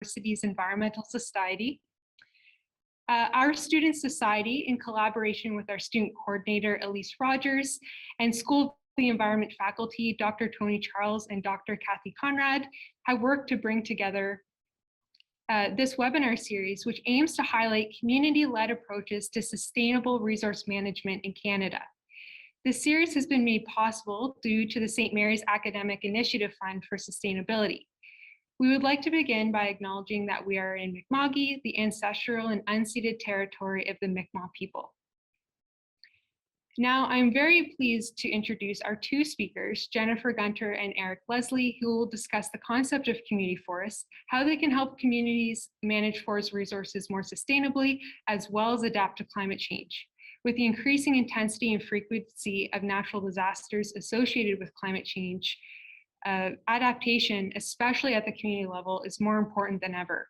University's Environmental Society. Our student society, in collaboration with our student coordinator, Elise Rogers, and School of the Environment faculty, Dr. Tony Charles and Dr. Kathy Conrad, have worked to bring together this webinar series, which aims to highlight community-led approaches to sustainable resource management in Canada. This series has been made possible due to the St. Mary's Academic Initiative Fund for Sustainability. We would like to begin by acknowledging that we are in Mi'kma'ki, the ancestral and unceded territory of the Mi'kmaq people. Now, I'm very pleased to introduce our two speakers, Jennifer Gunter and Erik Leslie, who will discuss the concept of community forests, how they can help communities manage forest resources more sustainably, as well as adapt to climate change. With the increasing intensity and frequency of natural disasters associated with climate change, adaptation, especially at the community level, is more important than ever.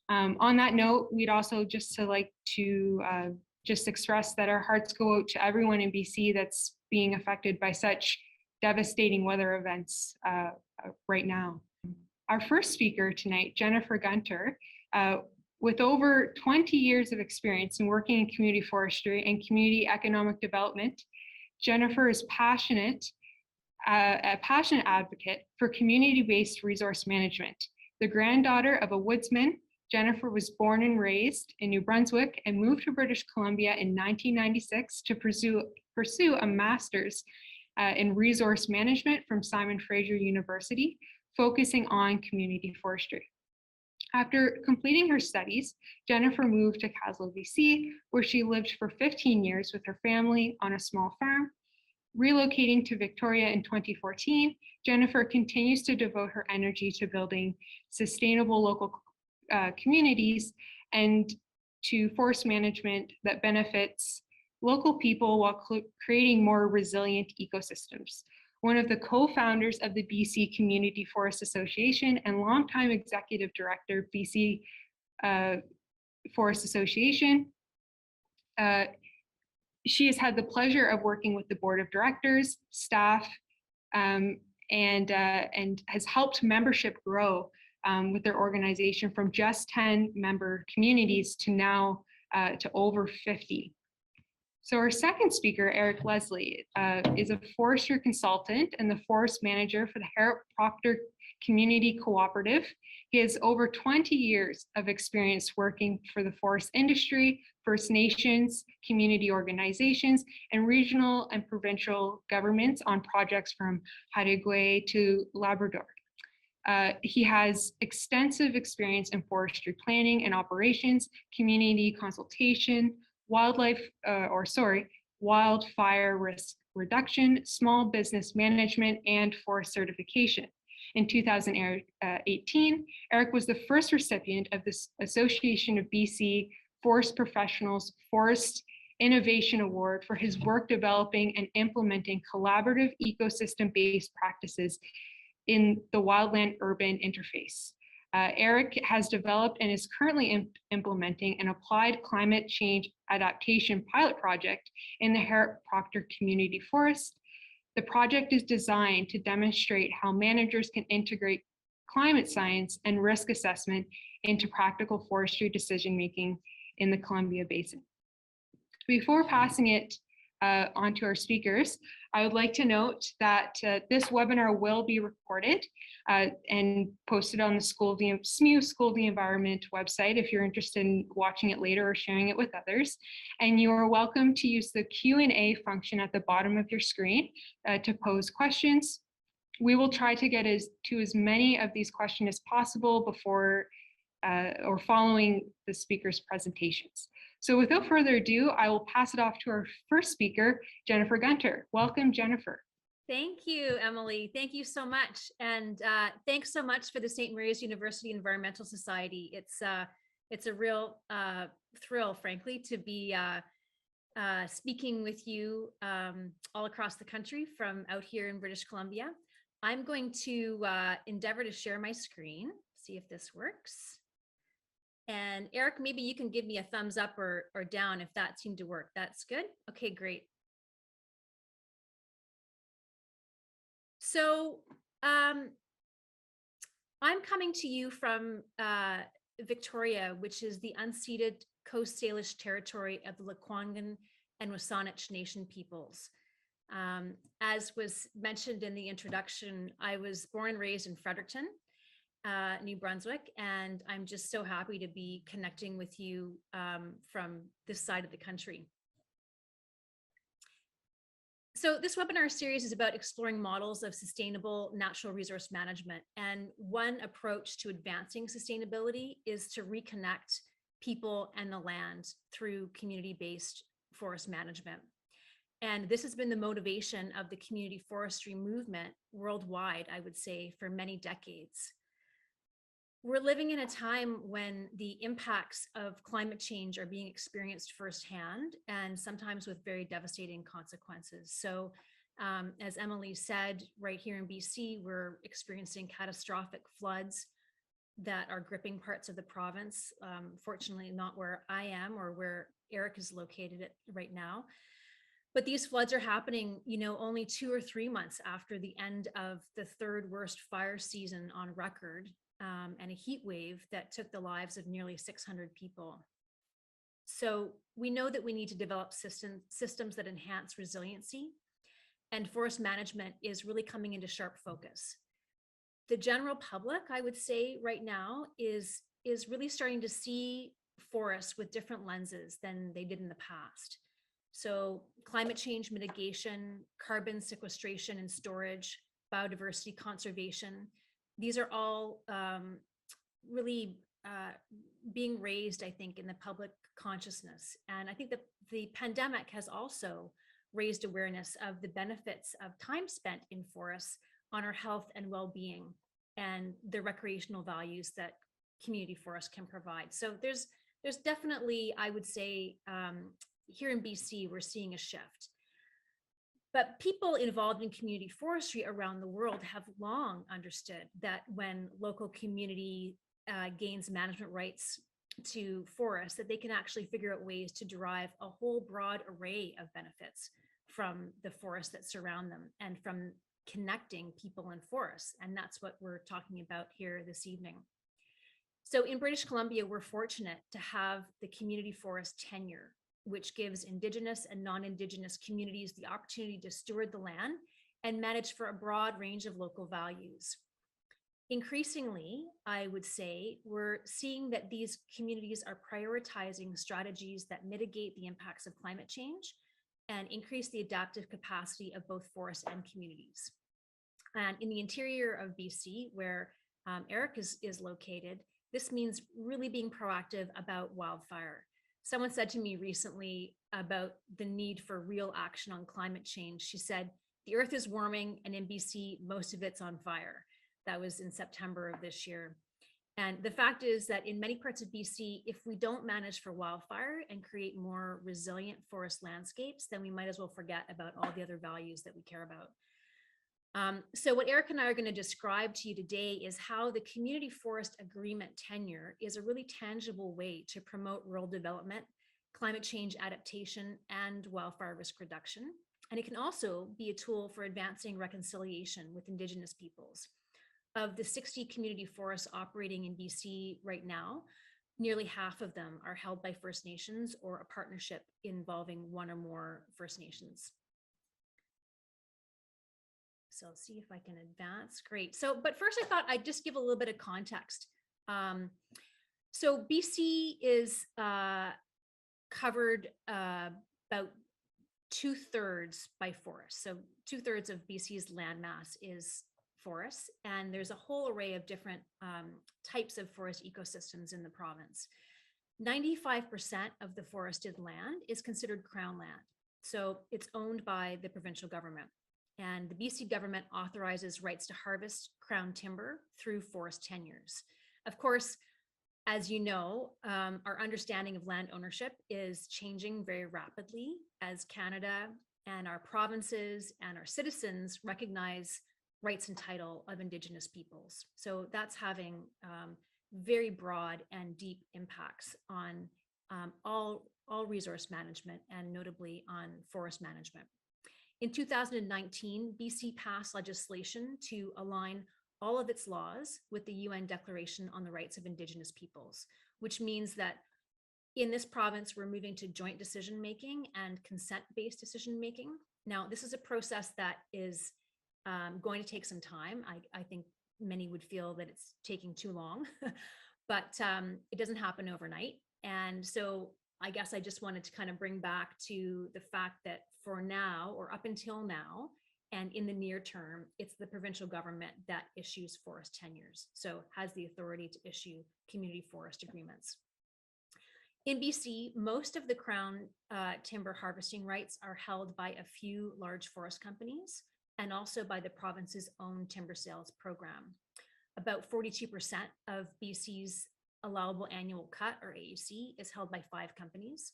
On that note, we'd also just express that our hearts go out to everyone in BC that's being affected by such devastating weather events right now. Our first speaker tonight, Jennifer Gunter, with over 20 years of experience in working in community forestry and community economic development, Jennifer is a passionate advocate for community-based resource management. The granddaughter of a woodsman, Jennifer was born and raised in New Brunswick and moved to British Columbia in 1996 to pursue a master's in resource management from Simon Fraser University, focusing on community forestry. After completing her studies, Jennifer moved to Castle, BC, where she lived for 15 years with her family on a small farm. Relocating to Victoria in 2014, Jennifer continues to devote her energy to building sustainable local communities and to forest management that benefits local people while creating more resilient ecosystems. One of the co-founders of the BC Community Forest Association and longtime executive director of BC Forest Association, she has had the pleasure of working with the board of directors, staff, and has helped membership grow with their organization from just 10 member communities to now to over 50. So our second speaker, Erik Leslie, is a forestry consultant and the forest manager for the Harrop-Proctor Community Co-operative. He has over 20 years of experience working for the forest industry, First Nations, community organizations, and regional and provincial governments on projects from Haida to Labrador. He has extensive experience in forestry planning and operations, community consultation, wildfire risk reduction, small business management, and forest certification. In 2018, Erik was the first recipient of this Association of BC Forest Professionals Forest Innovation Award for his work developing and implementing collaborative ecosystem-based practices in the wildland-urban interface. Erik has developed and is currently implementing an applied climate change adaptation pilot project in the Harrop-Proctor Community Forest. The project is designed to demonstrate how managers can integrate climate science and risk assessment into practical forestry decision-making in the Columbia Basin. Before passing it on to our speakers, I would like to note that this webinar will be recorded and posted on the SMU School of the Environment website if you're interested in watching it later or sharing it with others. And you are welcome to use the Q&A function at the bottom of your screen to pose questions. We will try to get to as many of these questions as possible before or following the speakers' presentations. So without further ado, I will pass it off to our first speaker, Jennifer Gunter. Welcome, Jennifer. Thank you, Emily. Thank you so much. And thanks so much for the St. Mary's University Environmental Society. It's a real thrill, frankly, to be speaking with you all across the country from out here in British Columbia. I'm going to endeavor to share my screen, see if this works. And Erik, maybe you can give me a thumbs up or down if that seemed to work. That's good. Okay, great. So I'm coming to you from Victoria, which is the unceded Coast Salish territory of the Lekwungen and Wasanich Nation peoples. As was mentioned in the introduction, I was born and raised in Fredericton, New Brunswick, and I'm just so happy to be connecting with you from this side of the country. So this webinar series is about exploring models of sustainable natural resource management. And one approach to advancing sustainability is to reconnect people and the land through community-based forest management. And this has been the motivation of the community forestry movement worldwide, I would say, for many decades. We're living in a time when the impacts of climate change are being experienced firsthand and sometimes with very devastating consequences. So as Emily said, right here in BC, we're experiencing catastrophic floods that are gripping parts of the province. Fortunately, not where I am or where Erik is located right now. But these floods are happening, only 2 or 3 months after the end of the third worst fire season on record, and a heat wave that took the lives of nearly 600 people. So we know that we need to develop systems that enhance resiliency, and forest management is really coming into sharp focus. The general public, I would say right now, is really starting to see forests with different lenses than they did in the past. So climate change mitigation, carbon sequestration and storage, biodiversity conservation, these are all really being raised, I think, in the public consciousness. And I think that the pandemic has also raised awareness of the benefits of time spent in forests on our health and well-being and the recreational values that community forests can provide. So there's definitely, I would say, here in BC, we're seeing a shift. But people involved in community forestry around the world have long understood that when local community gains management rights to forests, that they can actually figure out ways to derive a whole broad array of benefits from the forests that surround them and from connecting people and forests. And that's what we're talking about here this evening. So in British Columbia, we're fortunate to have the community forest tenure, which gives Indigenous and non-Indigenous communities the opportunity to steward the land and manage for a broad range of local values. Increasingly, I would say, we're seeing that these communities are prioritizing strategies that mitigate the impacts of climate change and increase the adaptive capacity of both forests and communities. And in the interior of BC, where Erik is located, this means really being proactive about wildfire. Someone said to me recently about the need for real action on climate change. She said, the earth is warming and in BC, most of it's on fire. That was in September of this year. And the fact is that in many parts of BC, if we don't manage for wildfire and create more resilient forest landscapes, then we might as well forget about all the other values that we care about. So what Erik and I are going to describe to you today is how the community forest agreement tenure is a really tangible way to promote rural development, climate change adaptation, and wildfire risk reduction. And it can also be a tool for advancing reconciliation with Indigenous peoples. Of the 60 community forests operating in BC right now, nearly half of them are held by First Nations or a partnership involving one or more First Nations. So I'll see if I can advance. Great. So, but first I thought I'd just give a little bit of context. So BC is covered about 2/3 by forests. So 2/3 of BC's landmass is forests, and there's a whole array of different types of forest ecosystems in the province. 95% of the forested land is considered Crown land. So it's owned by the provincial government. And the BC government authorizes rights to harvest Crown timber through forest tenures. Of course, as you know, our understanding of land ownership is changing very rapidly as Canada and our provinces and our citizens recognize rights and title of Indigenous peoples. So that's having very broad and deep impacts on all resource management and notably on forest management. In 2019, BC passed legislation to align all of its laws with the UN Declaration on the Rights of Indigenous Peoples, which means that in this province, we're moving to joint decision-making and consent-based decision-making. Now, this is a process that is going to take some time. I think many would feel that it's taking too long, but it doesn't happen overnight. And so I guess I just wanted to kind of bring back to the fact that for now, or up until now, and in the near term, it's the provincial government that issues forest tenures. So has the authority to issue community forest agreements. In BC, most of the Crown timber harvesting rights are held by a few large forest companies and also by the province's own timber sales program. About 42% of BC's allowable annual cut, or AUC, is held by 5 companies.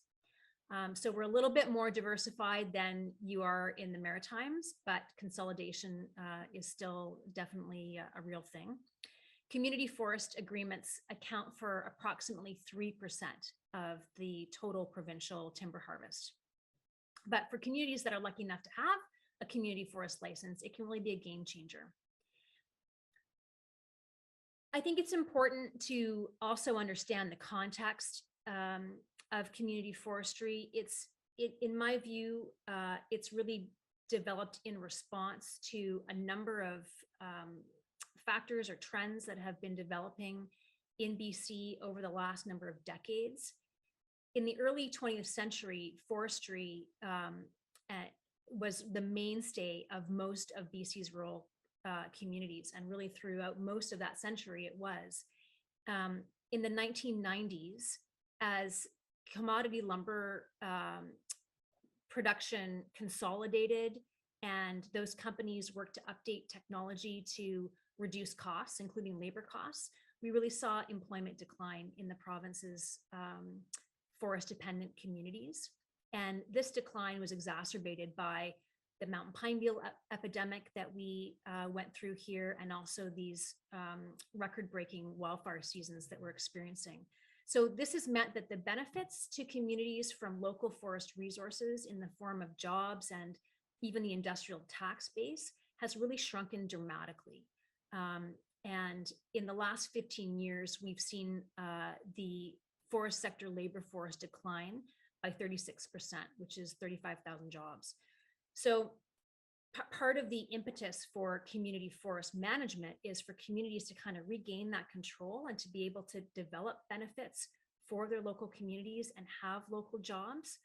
So we're a little bit more diversified than you are in the Maritimes, but consolidation is still definitely a real thing. Community forest agreements account for approximately 3% of the total provincial timber harvest. But for communities that are lucky enough to have a community forest license, it can really be a game changer. I think it's important to also understand the context of community forestry. In my view, it's really developed in response to a number of factors or trends that have been developing in BC over the last number of decades. In the early 20th century, forestry was the mainstay of most of BC's rural communities, and really throughout most of that century it was. In the 1990s, as commodity lumber production consolidated and those companies worked to update technology to reduce costs, including labor costs, we really saw employment decline in the province's forest-dependent communities. And this decline was exacerbated by the mountain pine beetle epidemic that we went through here, and also these record-breaking wildfire seasons that we're experiencing. So this has meant that the benefits to communities from local forest resources in the form of jobs and even the industrial tax base has really shrunken dramatically. And in the last 15 years, we've seen the forest sector labor force decline by 36%, which is 35,000 jobs. So part of the impetus for community forest management is for communities to kind of regain that control and to be able to develop benefits for their local communities and have local jobs.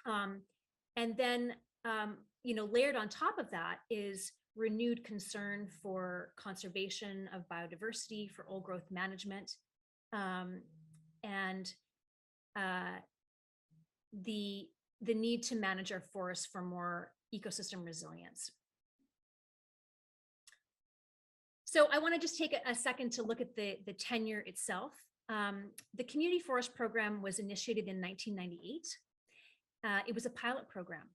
And then, layered on top of that is renewed concern for conservation of biodiversity, for old growth management, and the need to manage our forests for more ecosystem resilience. So I want to just take a second to look at the tenure itself. The Community Forest Program was initiated in 1998. It was a pilot program.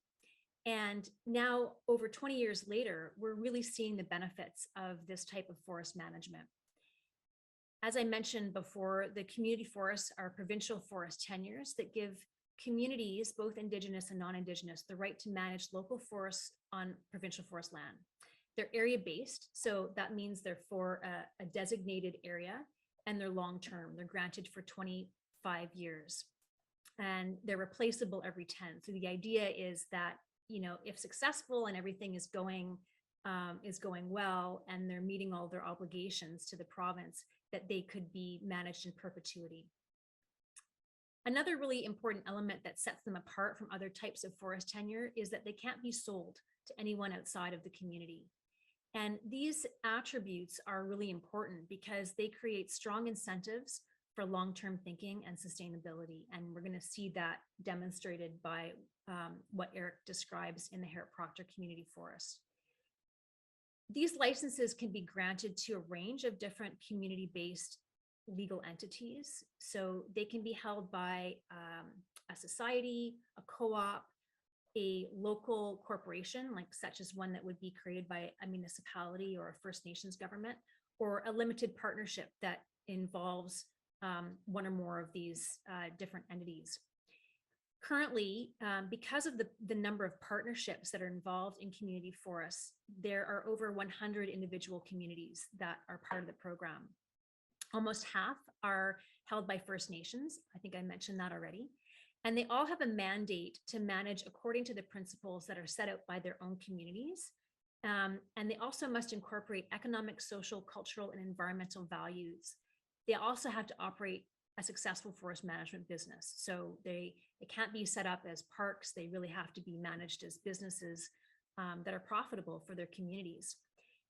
And now, over 20 years later, we're really seeing the benefits of this type of forest management. As I mentioned before, the community forests are provincial forest tenures that give communities, both Indigenous and non-Indigenous, the right to manage local forests on provincial forest land. They're area-based, so that means they're for a designated area, and they're long-term. They're granted for 25 years, and they're replaceable every 10. So the idea is that, if successful and everything is going well, and they're meeting all their obligations to the province, that they could be managed in perpetuity. Another really important element that sets them apart from other types of forest tenure is that they can't be sold to anyone outside of the community. And these attributes are really important because they create strong incentives for long-term thinking and sustainability. And we're going to see that demonstrated by what Erik describes in the Harrop-Proctor Community Forest. These licenses can be granted to a range of different community-based legal entities. So they can be held by a society, a co-op, a local corporation, such as one that would be created by a municipality or a First Nations government, or a limited partnership that involves one or more of these different entities. Currently, because of the number of partnerships that are involved in community forests, there are over 100 individual communities that are part of the program. Almost half are held by First Nations. I think I mentioned that already. And they all have a mandate to manage according to the principles that are set out by their own communities. And they also must incorporate economic, social, cultural, and environmental values. They also have to operate a successful forest management business. So it can't be set up as parks. They really have to be managed as businesses that are profitable for their communities.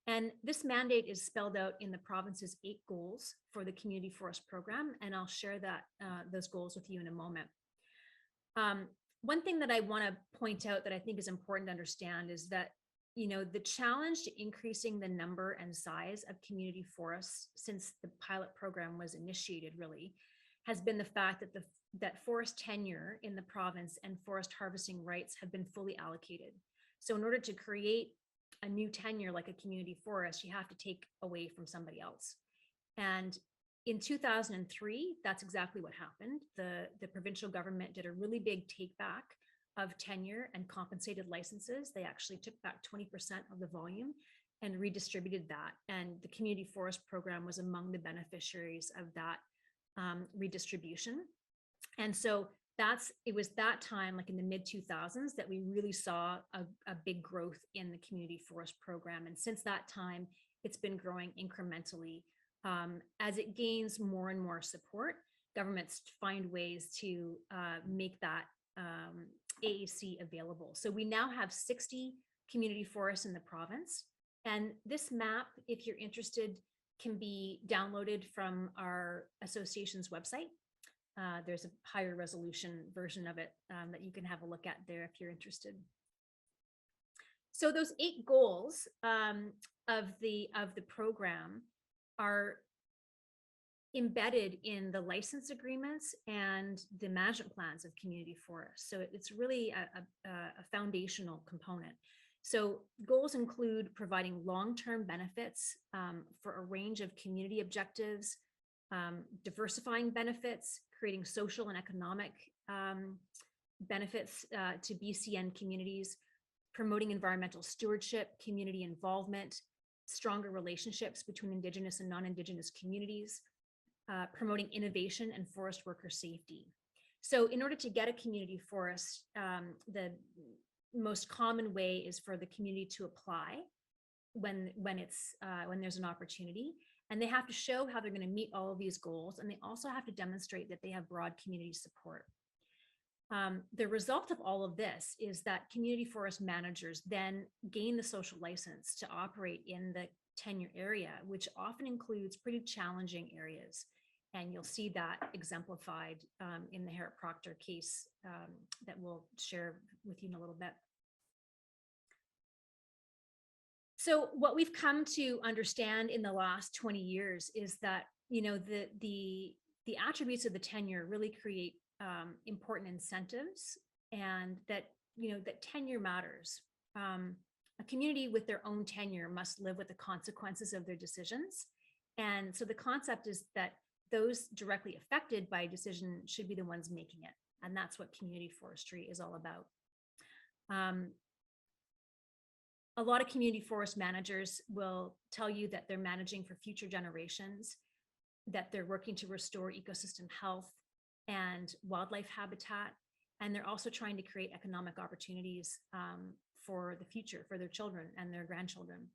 And this mandate is spelled out in the province's 8 goals for the community forest program. And I'll share those goals with you in a moment. One thing that I want to point out that I think is important to understand is that, the challenge to increasing the number and size of community forests since the pilot program was initiated really has been the fact that forest tenure in the province and forest harvesting rights have been fully allocated. So in order to create a new tenure like a community forest, you have to take away from somebody else. And in 2003, that's exactly what happened. The provincial government did a really big take back of tenure and compensated licenses. They actually took back 20% of the volume and redistributed that. And the community forest program was among the beneficiaries of that redistribution. And so it was that time, like in the mid 2000s, that we really saw a big growth in the community forest program. And since that time, it's been growing incrementally. As it gains more and more support, governments find ways to make that AAC available. So we now have 60 community forests in the province. And this map, if you're interested, can be downloaded from our association's website. There's a higher resolution version of it that you can have a look at there if you're interested. So those 8 goals of the program are embedded in the license agreements and the management plans of community forests. So it's really a foundational component. So goals include providing long-term benefits for a range of community objectives, diversifying benefits, creating social and economic benefits to BCN communities, promoting environmental stewardship, community involvement, stronger relationships between Indigenous and non-Indigenous communities, promoting innovation and forest worker safety. So in order to get a community forest, the most common way is for the community to apply when there's an opportunity. And they have to show how they're going to meet all of these goals. And they also have to demonstrate that they have broad community support. The result of all of this is that community forest managers then gain the social license to operate in the tenure area, which often includes pretty challenging areas. And you'll see that exemplified in the Harrop-Proctor case that we'll share with you in a little bit. So what we've come to understand in the last 20 years is that, the attributes of the tenure really create important incentives, and that, that tenure matters. A community with their own tenure must live with the consequences of their decisions. And so the concept is that those directly affected by a decision should be the ones making it. And that's what community forestry is all about. A lot of community forest managers will tell you that they're managing for future generations, that they're working to restore ecosystem health and wildlife habitat. And they're also trying to create economic opportunities for the future, for their children and their grandchildren.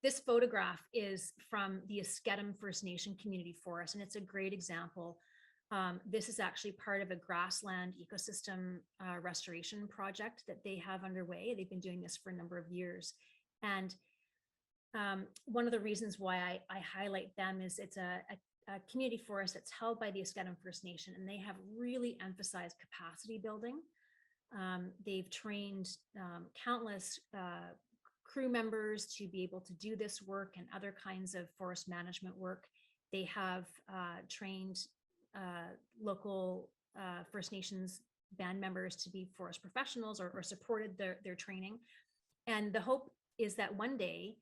This photograph is from the Asketum First Nation Community Forest, and it's a great example. This is actually part of a grassland ecosystem restoration project that they have underway. They've been doing this for a number of years. And one of the reasons why I highlight them is it's a community forest that's held by the Asketum First Nation, and they have really emphasized capacity building. They've trained countless crew members to be able to do this work and other kinds of forest management work. They have trained local First Nations band members to be forest professionals or supported their training. And the hope is that one day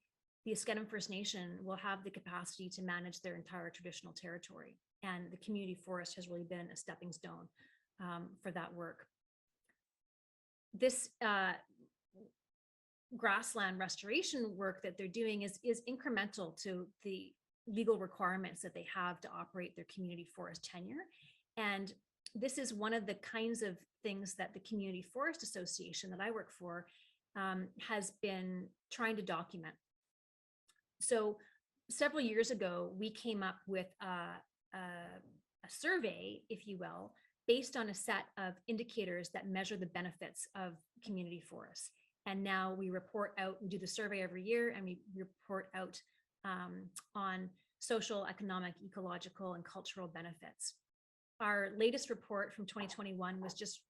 the Asketum First Nation will have the capacity to manage their entire traditional territory. And the community forest has really been a stepping stone for that work. This grassland restoration work that they're doing is incremental to the legal requirements that they have to operate their community forest tenure. And this is one of the kinds of things that the Community Forest Association that I work for has been trying to document. So several years ago, we came up with a survey, if you will, based on a set of indicators that measure the benefits of community forests. And now we report out, we do the survey every year, and we report out on social, economic, ecological, and cultural benefits. Our latest report from 2021 was just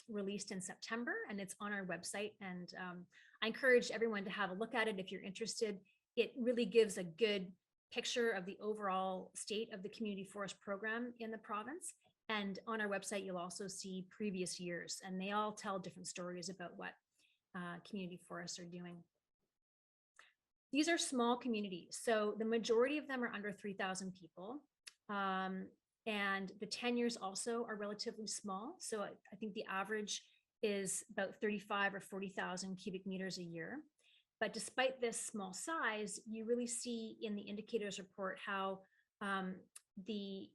released in September, and it's on our website. And I encourage everyone to have a look at it if you're interested. It really gives a good picture of the overall state of the community forest program in the province. And on our website, you'll also see previous years, and they all tell different stories about what community forests are doing. These are small communities, so the majority of them are under 3,000 people. And the tenures also are relatively small. So I think the average is about 35 or 40,000 cubic meters a year. But despite this small size, you really see in the indicators report how the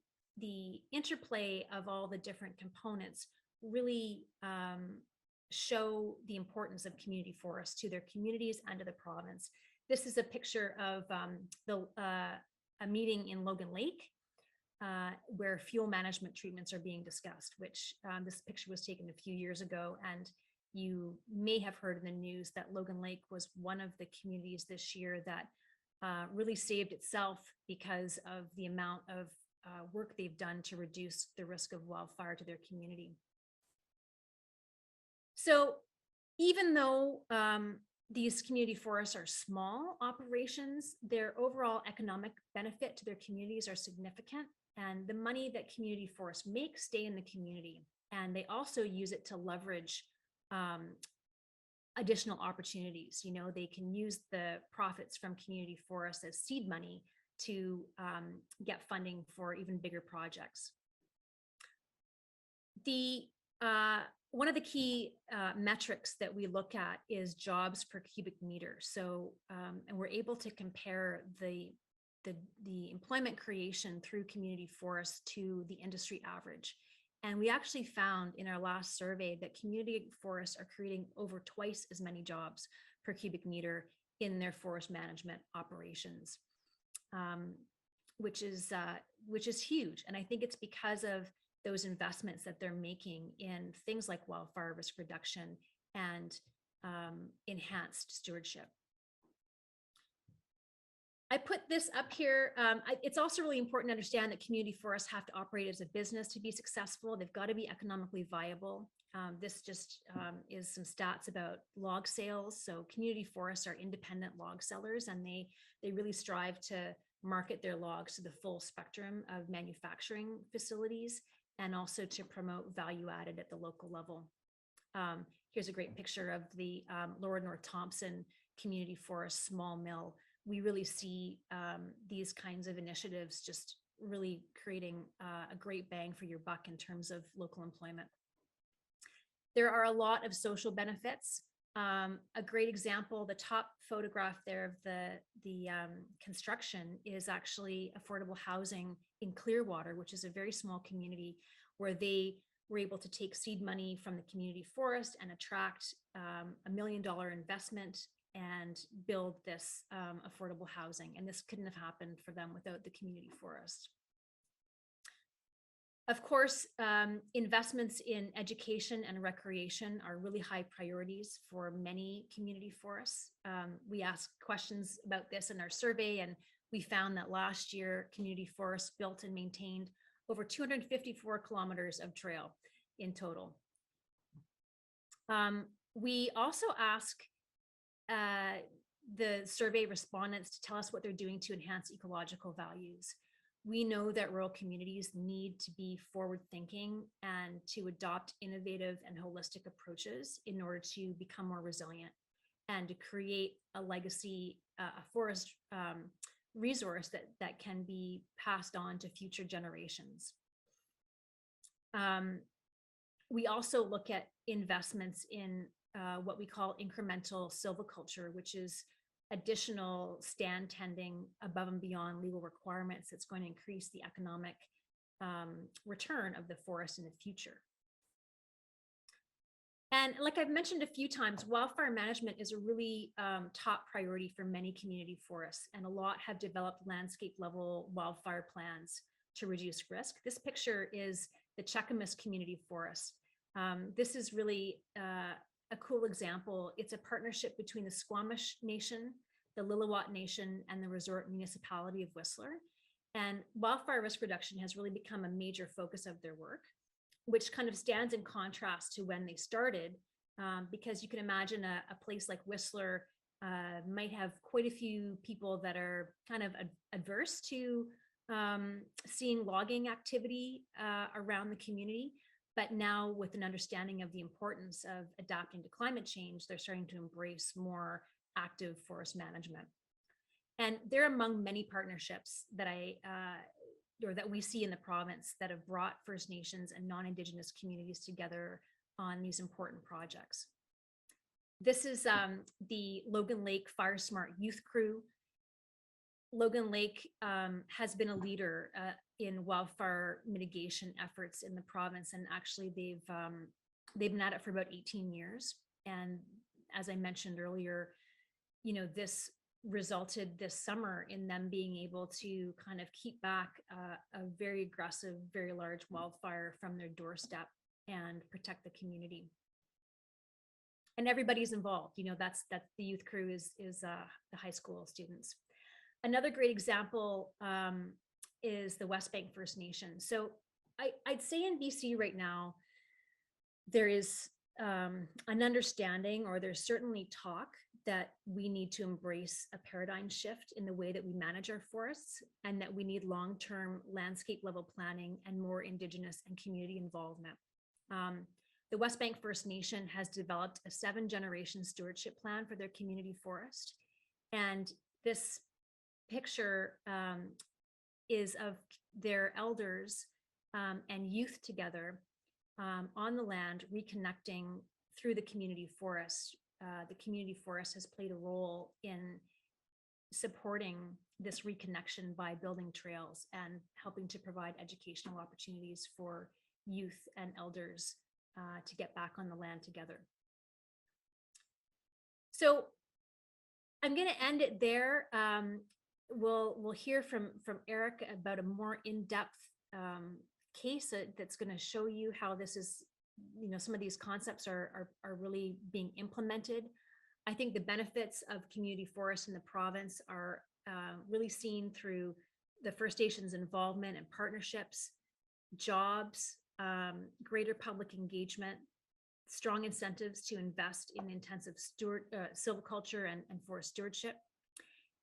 interplay of all the different components really show the importance of community forests to their communities and to the province. This is a picture of a meeting in Logan Lake, where fuel management treatments are being discussed, which this picture was taken a few years ago. And you may have heard in the news that Logan Lake was one of the communities this year that really saved itself because of the amount of work they've done to reduce the risk of wildfire to their community. So even though these community forests are small operations, their overall economic benefit to their communities are significant. And the money that community forests make stay in the community. And they also use it to leverage additional opportunities. You know, they can use the profits from community forests as seed money to get funding for even bigger projects. One of the key metrics that we look at is jobs per cubic meter. So, and we're able to compare the employment creation through community forests to the industry average. And we actually found in our last survey that community forests are creating over twice as many jobs per cubic meter in their forest management operations, which is huge. And I think it's because of those investments that they're making in things like wildfire risk reduction and enhanced stewardship. I put this up here. It's also really important to understand that community forests have to operate as a business to be successful. They've got to be economically viable. This just is some stats about log sales. So community forests are independent log sellers, and they really strive to market their logs to the full spectrum of manufacturing facilities, and also to promote value added at the local level. Here's a great picture of the Lower North Thompson Community Forest small mill. We really see these kinds of initiatives just really creating a great bang for your buck in terms of local employment. There are a lot of social benefits. A great example, the top photograph there of the construction is actually affordable housing in Clearwater, which is a very small community where they were able to take seed money from the community forest and attract $1 million investment and build this affordable housing. And this couldn't have happened for them without the community forest. Of course, investments in education and recreation are really high priorities for many community forests. We asked questions about this in our survey, and we found that last year, community forests built and maintained over 254 kilometers of trail in total. We also ask the survey respondents to tell us what they're doing to enhance ecological values. We know that rural communities need to be forward-thinking and to adopt innovative and holistic approaches in order to become more resilient and to create a legacy, a forest resource that can be passed on to future generations. we also look at investments in what we call incremental silviculture, which is additional stand tending above and beyond legal requirements that's going to increase the economic return of the forest in the future. And like I've mentioned a few times, wildfire management is a really top priority for many community forests, and a lot have developed landscape level wildfire plans to reduce risk. This picture is the Cheakamus Community Forest. This is really a cool example. It's a partnership between the Squamish Nation, the Lillooet Nation, and the resort municipality of Whistler. And wildfire risk reduction has really become a major focus of their work, which kind of stands in contrast to when they started, because you can imagine a place like Whistler might have quite a few people that are kind of adverse to seeing logging activity around the community. But now, with an understanding of the importance of adapting to climate change, they're starting to embrace more active forest management. And they're among many partnerships that that we see in the province that have brought First Nations and non-Indigenous communities together on these important projects. This is the Logan Lake Fire Smart Youth Crew. Logan Lake has been a leader in wildfire mitigation efforts in the province, and actually they've been at it for about 18 years. And as I mentioned earlier, you know, this resulted this summer in them being able to kind of keep back a very aggressive, very large wildfire from their doorstep and protect the community. And everybody's involved. You know, that's the youth crew is the high school students. Another great example is the West Bank First Nation. So I'd say in BC right now, there is an understanding, or there's certainly talk, that we need to embrace a paradigm shift in the way that we manage our forests, and that we need long-term landscape level planning and more Indigenous and community involvement. The West Bank First Nation has developed a 7-generation stewardship plan for their community forest. And this picture is of their elders and youth together on the land, reconnecting through the community forest. The community forest has played a role in supporting this reconnection by building trails and helping to provide educational opportunities for youth and elders to get back on the land together. So I'm going to end it there. We'll hear from Erik about a more in-depth case that's going to show you how this is, you know, some of these concepts are really being implemented. I think the benefits of community forests in the province are really seen through the First Nations involvement and partnerships, jobs, greater public engagement, strong incentives to invest in intensive silviculture and forest stewardship.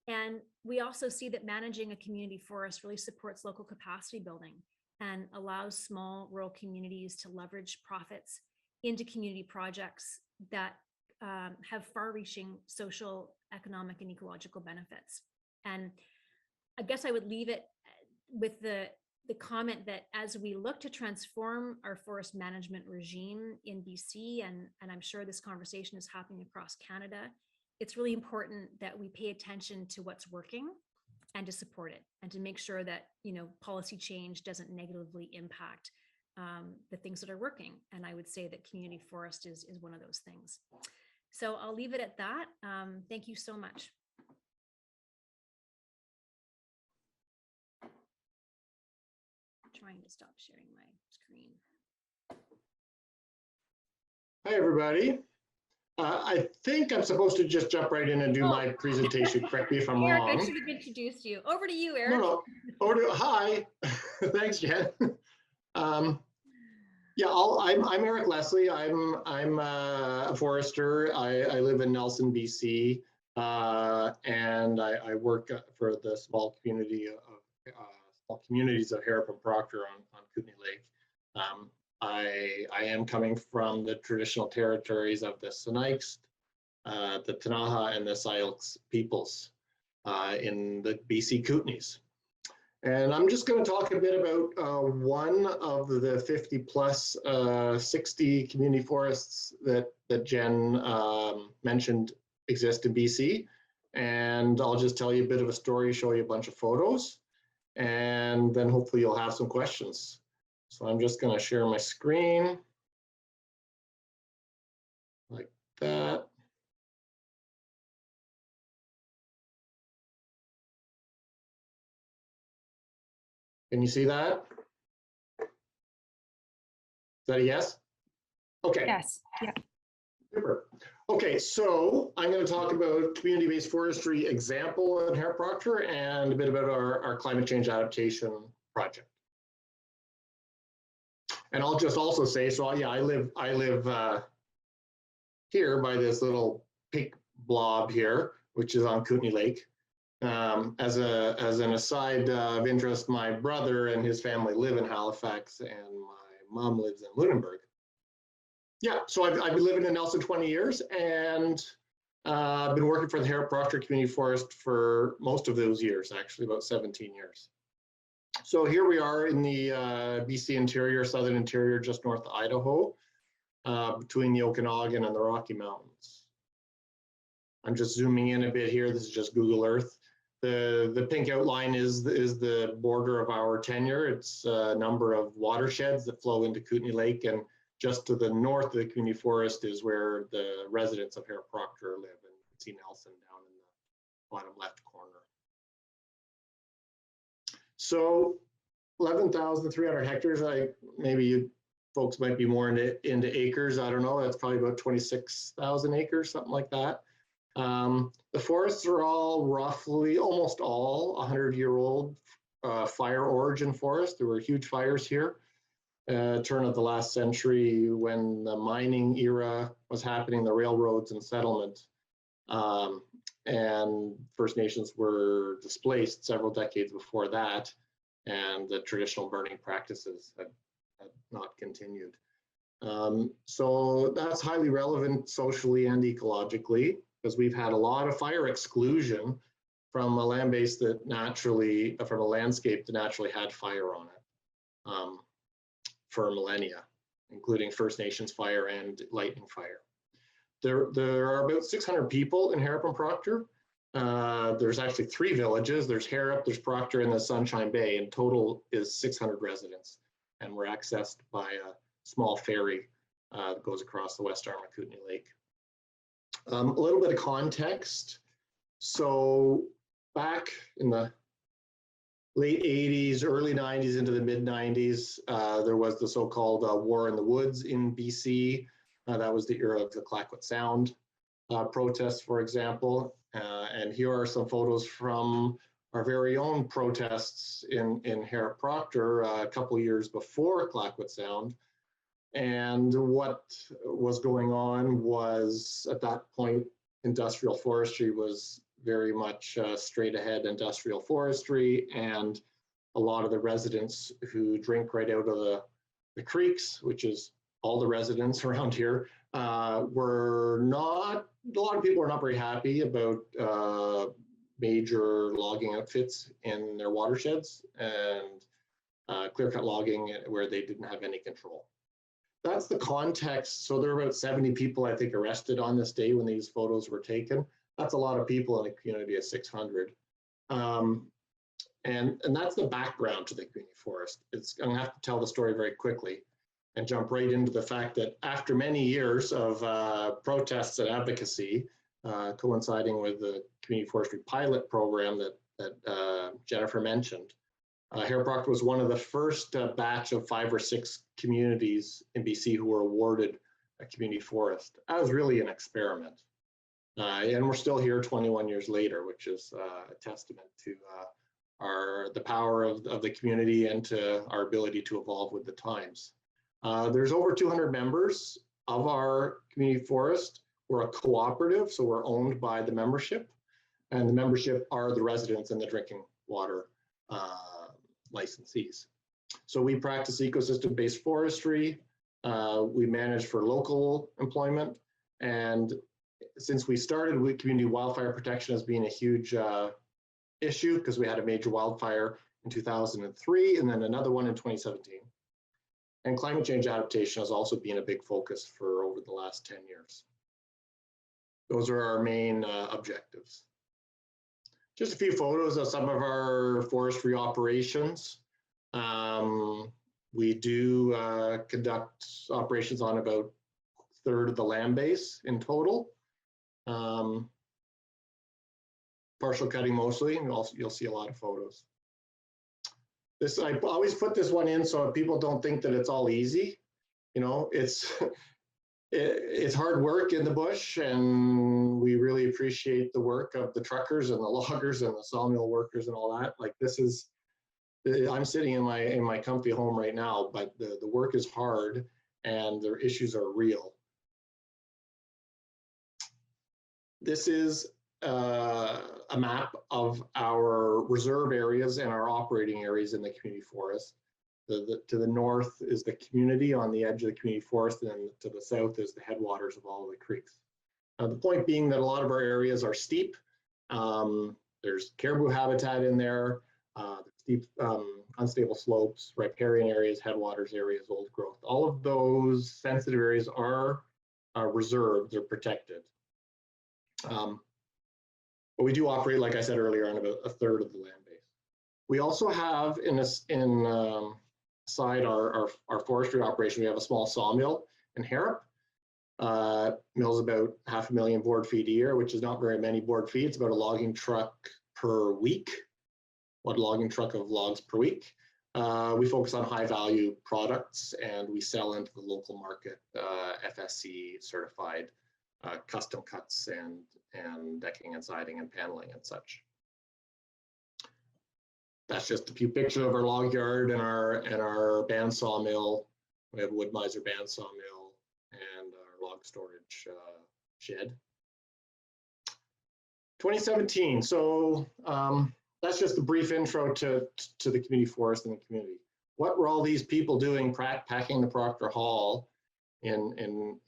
And we also see that managing a community forest really supports local capacity building and allows small rural communities to leverage profits into community projects that have far-reaching social, economic, and ecological benefits. And I guess I would leave it with the comment that as we look to transform our forest management regime in BC, and I'm sure this conversation is happening across Canada, it's really important that we pay attention to what's working and to support it, and to make sure that, you know, policy change doesn't negatively impact the things that are working. And I would say that community forest is one of those things. So I'll leave it at that. Thank you so much. Trying to stop sharing my screen. Hi, everybody. I think I'm supposed to just jump right in and do my presentation. Correct me if I'm Erik, wrong. I should have introduced you. Over to you, Erik. No. Hi. Thanks, Jen. Yeah, I'm Erik Leslie. I'm a forester. I live in Nelson, BC, and I work for the small communities of Harrop-Proctor on Kootenay Lake. I am coming from the traditional territories of the Sinixt, the Ktunaxa, and the Syilx peoples in the BC Kootenays. And I'm just going to talk a bit about one of the 50 plus 60 community forests that Jen mentioned exist in BC. And I'll just tell you a bit of a story, show you a bunch of photos, and then hopefully you'll have some questions. So I'm just going to share my screen like that. Can you see that? Is that a yes? Okay. Yes. Yeah. Super. Okay, so I'm going to talk about community-based forestry example in Harrop-Proctor and a bit about our climate change adaptation project. And I'll just also say, so yeah, I live here by this little pink blob here, which is on Kootenay Lake. As an aside of interest, my brother and his family live in Halifax, and my mom lives in Lunenburg. Yeah, so I've been living in Nelson 20 years, and I've been working for the Harrop-Proctor Community Forest for most of those years, actually about 17 years. So here we are in the BC interior, southern interior, just north of Idaho, between the Okanagan and the Rocky Mountains. I'm just zooming in a bit here. This is just Google Earth. The pink outline is the border of our tenure. It's a number of watersheds that flow into Kootenay Lake, and just to the north of the community forest is where the residents of Harrop-Proctor live, and you can see Nelson down in the bottom left corner. So 11,300 hectares. Maybe you folks might be more into acres. I don't know. That's probably about 26,000 acres, something like that. The forests are all roughly, almost all 100-year-old fire origin forests. There were huge fires here. Turn of the last century when the mining era was happening, the railroads and settlement, and First Nations were displaced several decades before that, and the traditional burning practices had not continued. So that's highly relevant socially and ecologically, because we've had a lot of fire exclusion from a land base that naturally, from a landscape that naturally had fire on it. For millennia, including First Nations fire and lightning fire. There are about 600 people in Harrop-Proctor. There's actually 3 villages. There's Harrop, there's Proctor, and the Sunshine Bay. In total is 600 residents, and we're accessed by a small ferry that goes across the west arm of Kootenay Lake. A little bit of context. So back in the late 80s, early 90s into the mid 90s, there was the so-called War in the Woods in BC. That was the era of the Clayoquot Sound protests, for example. And here are some photos from our very own protests in Harrop-Proctor a couple years before Clayoquot Sound. And what was going on was, at that point, industrial forestry was very much straight ahead industrial forestry, and a lot of the residents who drink right out of the creeks, which is all the residents around here, were not, a lot of people were not very happy about major logging outfits in their watersheds and clear-cut logging where they didn't have any control. That's the context. So there were about 70 people, I think, arrested on this day when these photos were taken. That's a lot of people in a community of 600. And that's the background to the community forest. I'm gonna have to tell the story very quickly and jump right into the fact that after many years of protests and advocacy, coinciding with the community forestry pilot program that Jennifer mentioned, Harrop-Proctor was one of the first batch of 5 or 6 communities in BC who were awarded a community forest. That was really an experiment. And we're still here 21 years later, which is a testament to the power of the community and to our ability to evolve with the times. There's over 200 members of our community forest. We're a cooperative, so we're owned by the membership, and the membership are the residents and the drinking water licensees. So we practice ecosystem-based forestry. We manage for local employment, and since we started with community wildfire protection as being a huge issue, because we had a major wildfire in 2003, and then another one in 2017. And climate change adaptation has also been a big focus for over the last 10 years. Those are our main objectives. Just a few photos of some of our forestry operations. We do conduct operations on about a third of the land base in total. Partial cutting mostly, and you'll see a lot of photos. I always put this one in so people don't think that it's all easy. You know, it's hard work in the bush, and we really appreciate the work of the truckers and the loggers and the sawmill workers and all that. Like I'm sitting in my comfy home right now, but the work is hard and the issues are real. This is a map of our reserve areas and our operating areas in the community forest. To the north is the community on the edge of the community forest, and to the south is the headwaters of all of the creeks. The point being that a lot of our areas are steep. There's caribou habitat in there, steep, unstable slopes, riparian areas, headwaters areas, old growth. All of those sensitive areas are reserved, they're protected. But we do operate, like I said earlier, on about a third of the land base. We also have inside our forestry operation, we have a small sawmill in Harrop. Mills about 500,000 board feet a year, which is not very many board feet. It's about a logging truck per week, one logging truck of logs per week. We focus on high value products, and we sell into the local market, FSC certified custom cuts and decking and siding and paneling and such. That's just a few pictures of our log yard and our band sawmill. We have wood miser band sawmill and our log storage shed. 2017. So that's just a brief intro to the community forest and the community. What were all these people doing packing the Proctor Hall in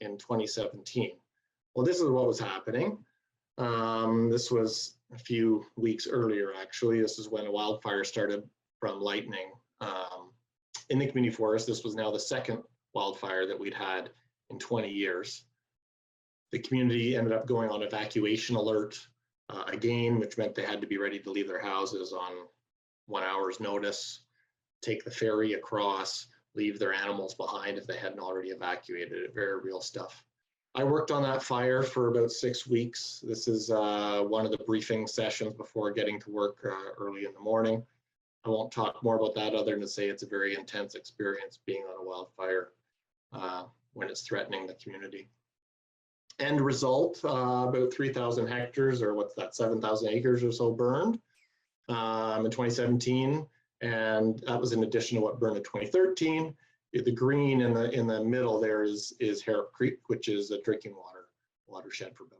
2017? Well, this is what was happening. This was a few weeks earlier, actually. This is when a wildfire started from lightning in the community forest. This was now the second wildfire that we'd had in 20 years. The community ended up going on evacuation alert again, which meant they had to be ready to leave their houses on 1 hour's notice, take the ferry across, leave their animals behind if they hadn't already evacuated it. Very real stuff. I worked on that fire for about 6 weeks. This is one of the briefing sessions before getting to work early in the morning. I won't talk more about that other than to say it's a very intense experience being on a wildfire when it's threatening the community. End result, about 3,000 hectares, or what's that, 7,000 acres or so burned in 2017. And that was in addition to what burned in 2013. The green in the middle there is Harrop Creek, which is a drinking watershed for about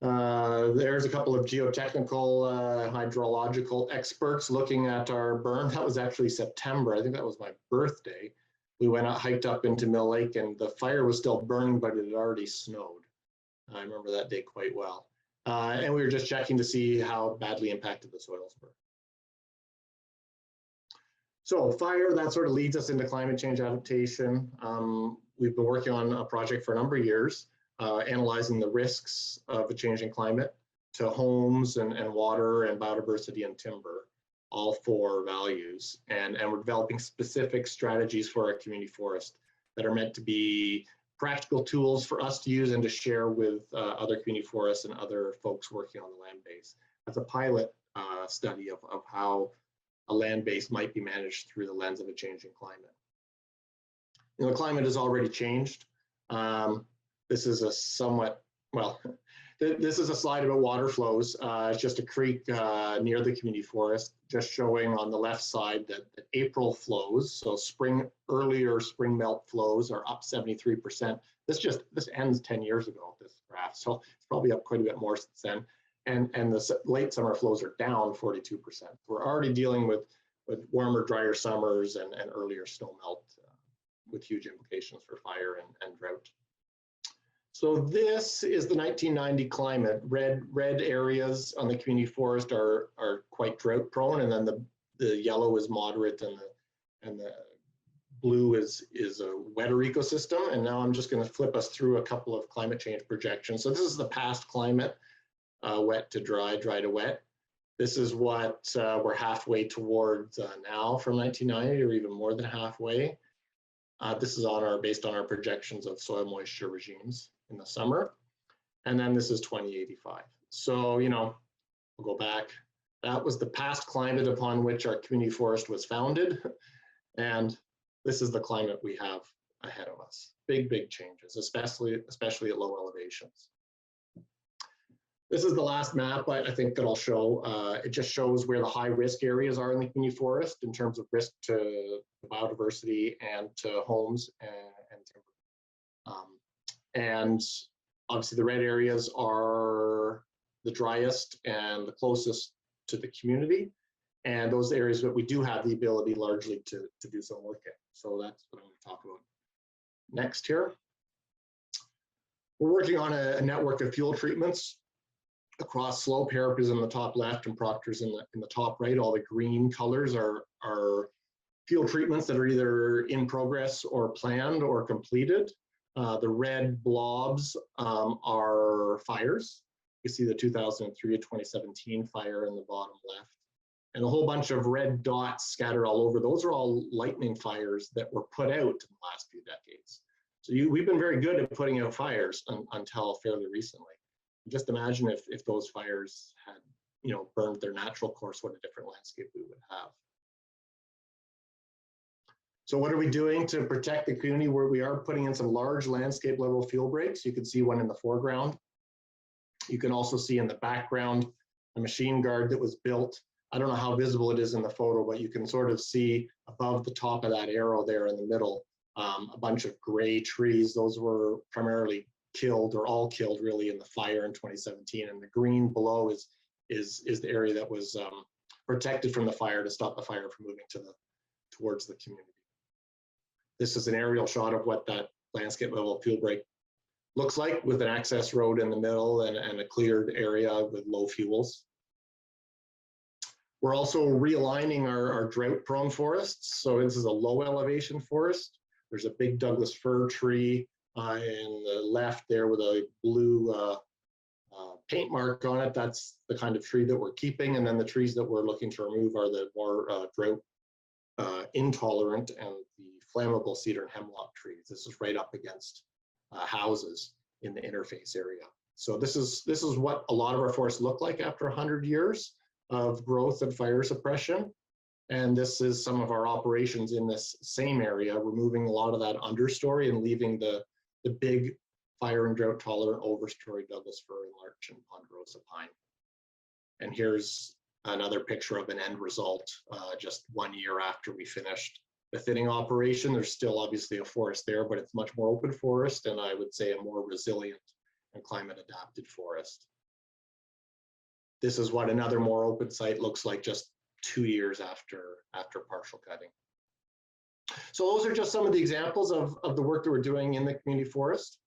100 people. There's a couple of geotechnical, hydrological experts looking at our burn. That was actually September. I think that was my birthday. We went out, hiked up into Mill Lake, and the fire was still burning, but it had already snowed. I remember that day quite well. And we were just checking to see how badly impacted the soils were. So fire, that sort of leads us into climate change adaptation. We've been working on a project for a number of years, analyzing the risks of a changing climate to homes and water and biodiversity and timber, all four values. And we're developing specific strategies for our community forest that are meant to be practical tools for us to use and to share with other community forests and other folks working on the land base. That's a pilot study of how a land base might be managed through the lens of a changing climate. You know, the climate has already changed. This is a somewhat, well, this is a slide about water flows. It's just a creek near the community forest, just showing on the left side that April flows, so earlier spring melt flows are up 73%. This ends 10 years ago, this graph, so it's probably up quite a bit more since then. And the late summer flows are down 42%. We're already dealing with warmer, drier summers and earlier snow melt with huge implications for fire and drought. So this is the 1990 climate. Red areas on the community forest are quite drought prone, and then the yellow is moderate, and the blue is a wetter ecosystem. And now I'm just going to flip us through a couple of climate change projections. So this is the past climate, wet to dry, dry to wet. This is what we're halfway towards now from 1990, or even more than halfway. This is based on our projections of soil moisture regimes in the summer. And then this is 2085. So, you know, we'll go back. That was the past climate upon which our community forest was founded. And this is the climate we have ahead of us. Big, big changes, especially at low elevations. This is the last map I think that I'll show. It just shows where the high risk areas are in the community forest in terms of risk to biodiversity and to homes and timber. And obviously the red areas are the driest and the closest to the community. And those areas that we do have the ability largely to do some work in. So that's what I'm going to talk about next here. We're working on a network of fuel treatments across slope. Harrop is in the top left and Proctor's in the top right. All the green colors are fuel treatments that are either in progress or planned or completed. The red blobs are fires. You see the 2003 to 2017 fire in the bottom left. And a whole bunch of red dots scattered all over. Those are all lightning fires that were put out in the last few decades. So we've been very good at putting out fires until fairly recently. Just imagine if those fires had, you know, burned their natural course, what a different landscape we would have. So what are we doing to protect the community? Where we are putting in some large landscape level fuel breaks. You can see one in the foreground. You can also see in the background a machine guard that was built. I don't know how visible it is in the photo, but you can sort of see above the top of that arrow there in the middle, a bunch of gray trees. Those were primarily killed, or all killed really, in the fire in 2017. And the green below is the area that was protected from the fire to stop the fire from moving towards the community. This is an aerial shot of what that landscape level fuel break looks like, with an access road in the middle and a cleared area with low fuels. We're also realigning our drought prone forests. So this is a low elevation forest. There's a big Douglas fir tree in the left there with a blue paint mark on it. That's the kind of tree that we're keeping. And then the trees that we're looking to remove are the more drought intolerant and the flammable cedar and hemlock trees. This is right up against houses in the interface area. So this is what a lot of our forests look like after 100 years of growth and fire suppression. And this is some of our operations in this same area, removing a lot of that understory and leaving the big fire and drought tolerant overstory Douglas fir and larch and ponderosa pine. And here's another picture of an end result just 1 year after we finished the thinning operation. There's still obviously a forest there, but it's much more open forest, and I would say a more resilient and climate adapted forest. This is what another more open site looks like just 2 years after partial cutting. So those are just some of the examples of the work that we're doing in the community forest.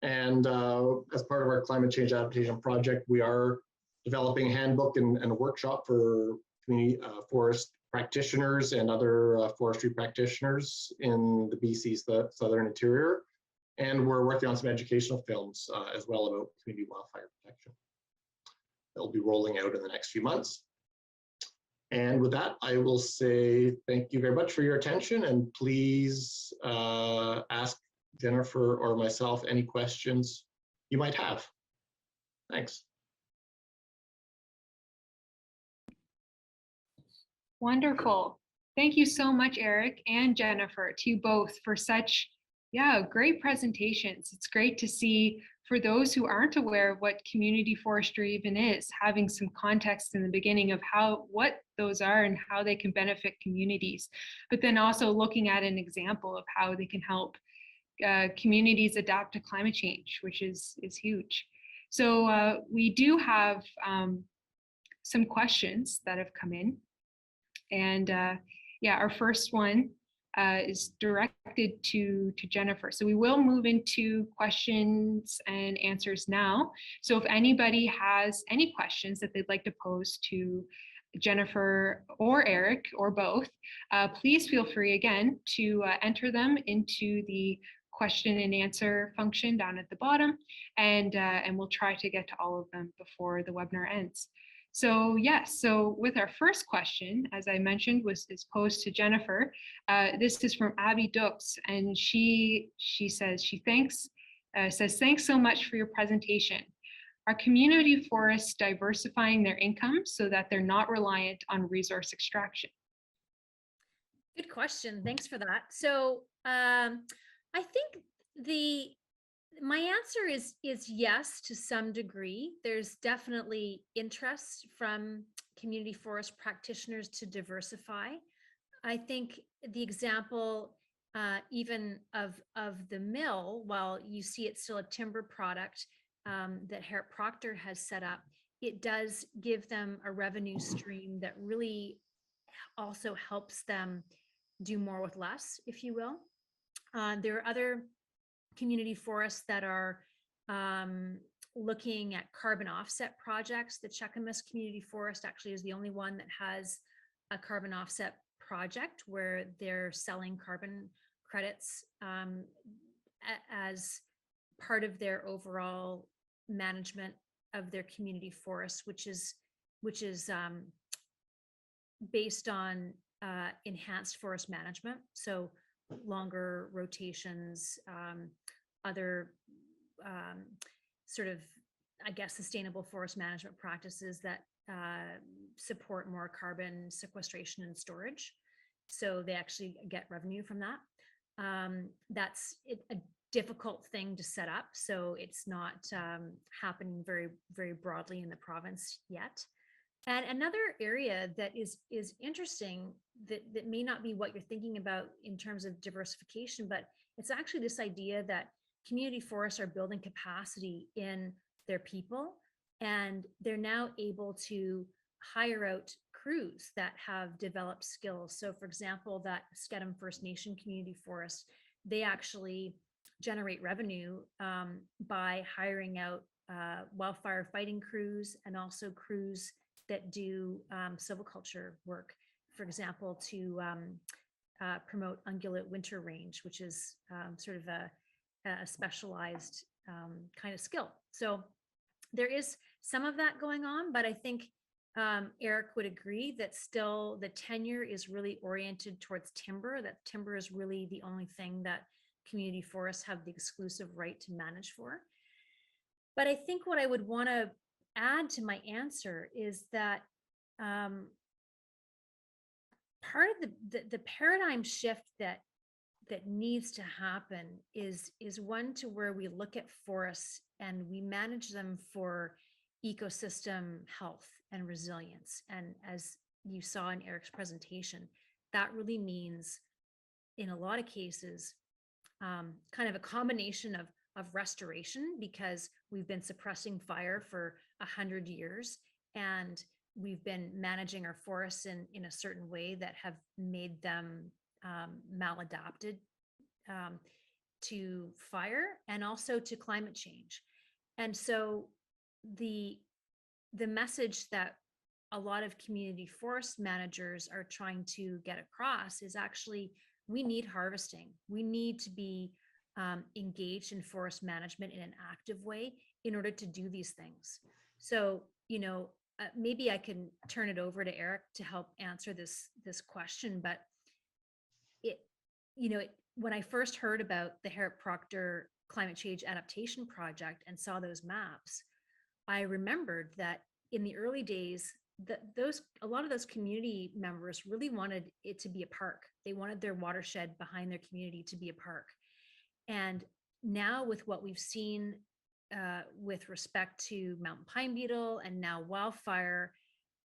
And as part of our climate change adaptation project, we are developing a handbook and a workshop for community forest practitioners and other forestry practitioners in the BC's southern interior. And we're working on some educational films as well about community wildfire protection. They'll be rolling out in the next few months. And with that, I will say thank you very much for your attention, and please ask Jennifer or myself any questions you might have. Thanks. Wonderful. Thank you so much, Erik and Jennifer, to you both for such, great presentations. It's great to see, for those who aren't aware of what community forestry even is, having some context in the beginning of what those are and how they can benefit communities, but then also looking at an example of how they can help communities adapt to climate change, which is huge. So we do have some questions that have come in. And our first one is directed to Jennifer. So we will move into questions and answers now. So if anybody has any questions that they'd like to pose to Jennifer or Erik or both, please feel free again to enter them into the question and answer function down at the bottom, and we'll try to get to all of them before the webinar ends. So yes, so with our first question, as I mentioned, is posed to Jennifer. This is from Abby Dukes, and she says thanks so much for your presentation. Are community forests diversifying their income so that they're not reliant on resource extraction? Good question. Thanks for that. So I think my answer is yes, to some degree. There's definitely interest from community forest practitioners to diversify. I think the example even of the mill, while you see it's still a timber product that Harrop-Proctor has set up, it does give them a revenue stream that really also helps them do more with less, if you will. There are other community forests that are looking at carbon offset projects. The Cheakamus Community Forest actually is the only one that has a carbon offset project where they're selling carbon credits as part of their overall management of their community forests, which is based on enhanced forest management. So longer rotations, other sort of, I guess, sustainable forest management practices that support more carbon sequestration and storage. So they actually get revenue from that. That's a difficult thing to set up. So it's not happening very, very broadly in the province yet. And another area that is interesting that may not be what you're thinking about in terms of diversification, but it's actually this idea that community forests are building capacity in their people, and they're now able to hire out crews that have developed skills. So for example, that Skedam First Nation community forest, they actually generate revenue by hiring out wildfire fighting crews and also crews that do silviculture work, for example, to promote ungulate winter range, which is sort of a specialized kind of skill. So there is some of that going on, but I think Erik would agree that still the tenure is really oriented towards timber, that timber is really the only thing that community forests have the exclusive right to manage for. But I think what I would want to add to my answer is that part of the paradigm shift that needs to happen is one to where we look at forests and we manage them for ecosystem health and resilience. And as you saw in Erik's presentation, that really means in a lot of cases kind of a combination of restoration, because we've been suppressing fire for 100 years and we've been managing our forests in a certain way that have made them maladapted to fire and also to climate change. And so the message that a lot of community forest managers are trying to get across is actually we need harvesting. We need to be engaged in forest management in an active way in order to do these things. So, maybe I can turn it over to Erik to help answer this question, but when I first heard about the Harrop-Proctor Climate Change Adaptation Project and saw those maps, I remembered that in the early days, a lot of those community members really wanted it to be a park. They wanted their watershed behind their community to be a park. And now with what we've seen with respect to mountain pine beetle and now wildfire,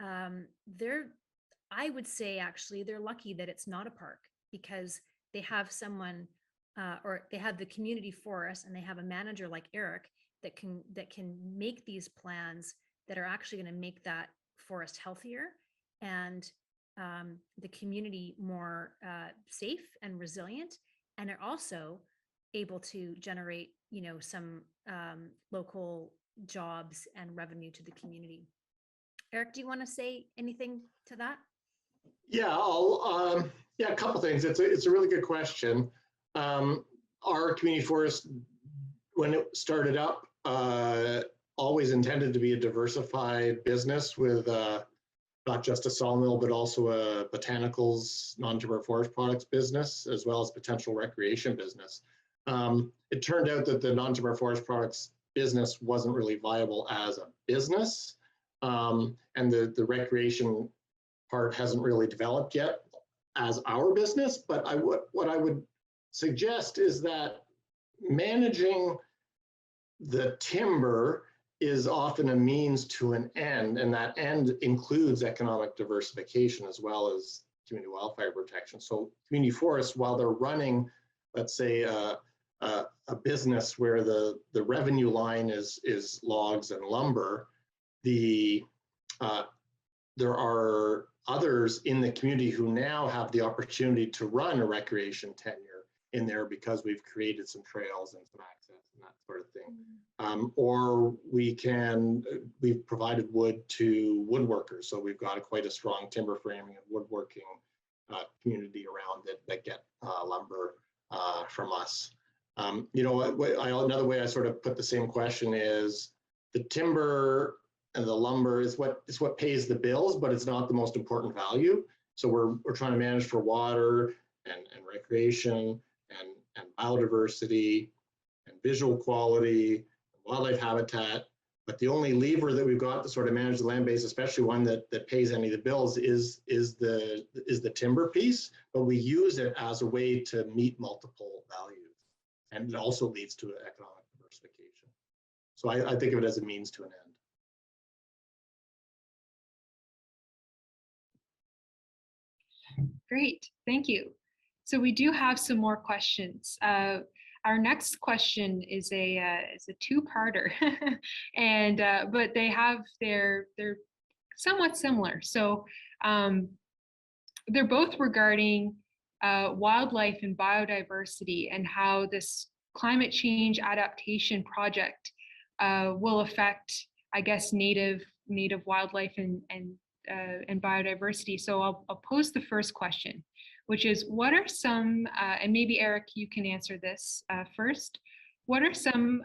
I would say actually they're lucky that it's not a park, because they have someone or they have the community forest and they have a manager like Erik that can make these plans that are actually going to make that forest healthier and the community more safe and resilient, and are also able to generate, some local jobs and revenue to the community. Eric, do you want to say anything to that? Yeah, a couple things. It's a really good question. Our community forest, when it started up, always intended to be a diversified business with not just a sawmill, but also a botanicals, non-timber forest products business, as well as potential recreation business. It turned out that the non-timber forest products business wasn't really viable as a business, and the recreation part hasn't really developed yet as our business. But what I would suggest is that managing the timber is often a means to an end, and that end includes economic diversification as well as community wildfire protection. So community forests, while they're running, let's say, a business where the revenue line is logs and lumber, there are others in the community who now have the opportunity to run a recreation tenure in there because we've created some trails and some access and that sort of thing. Or we've provided wood to woodworkers. So we've got quite a strong timber framing and woodworking community around it that get lumber from us. Another way I sort of put the same question is the timber and the lumber is what pays the bills, but it's not the most important value. So we're trying to manage for water and recreation and biodiversity and visual quality, wildlife habitat. But the only lever that we've got to sort of manage the land base, especially one that pays any of the bills, is the timber piece. But we use it as a way to meet multiple values, and it also leads to economic diversification. So I think of it as a means to an end. Great, thank you. So we do have some more questions. Our next question is a two-parter, and but they're somewhat similar. So they're both regarding wildlife and biodiversity and how this climate change adaptation project will affect, I guess, native wildlife and biodiversity. So I'll pose the first question, which is, what are some, and maybe Eric, you can answer this first, what are some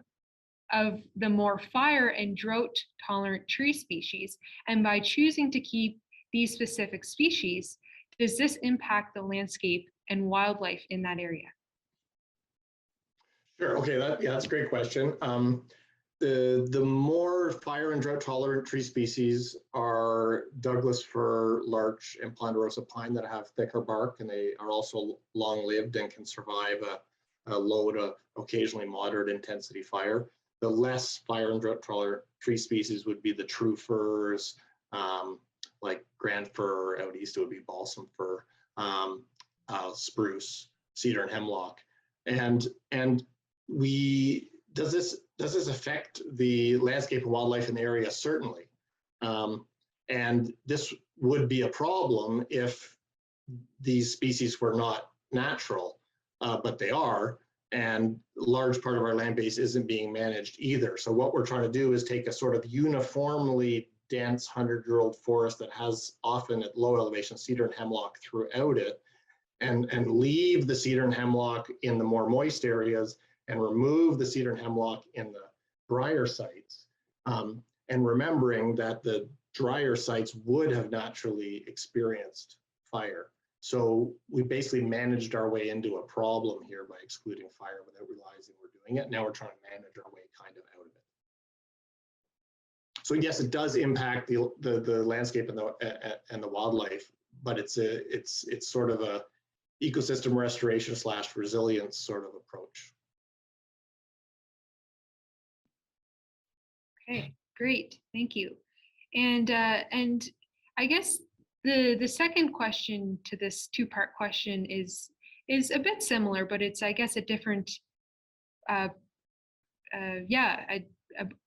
of the more fire and drought tolerant tree species? And by choosing to keep these specific species, does this impact the landscape and wildlife in that area? Sure, okay, that's a great question. The more fire and drought tolerant tree species are Douglas fir, larch, and ponderosa pine that have thicker bark, and they are also long-lived and can survive a low to occasionally moderate intensity fire. The less fire and drought tolerant tree species would be the true firs, like grand fir. Out east it would be balsam fir, spruce, cedar, and hemlock. And does this affect the landscape and wildlife in the area? Certainly. And this would be a problem if these species were not natural, but they are, and a large part of our land base isn't being managed either. So what we're trying to do is take a sort of uniformly dense 100-year-old forest that has often at low elevation cedar and hemlock throughout it, and leave the cedar and hemlock in the more moist areas and remove the cedar and hemlock in the drier sites, and remembering that the drier sites would have naturally experienced fire. So we basically managed our way into a problem here by excluding fire without realizing we're doing it. Now we're trying to manage our way kind of out of it. So yes, it does impact the landscape and the wildlife, but it's sort of a ecosystem restoration / resilience sort of approach. Okay, great, thank you. And I guess the second question to this two-part question is a bit similar, but it's, I guess, a different,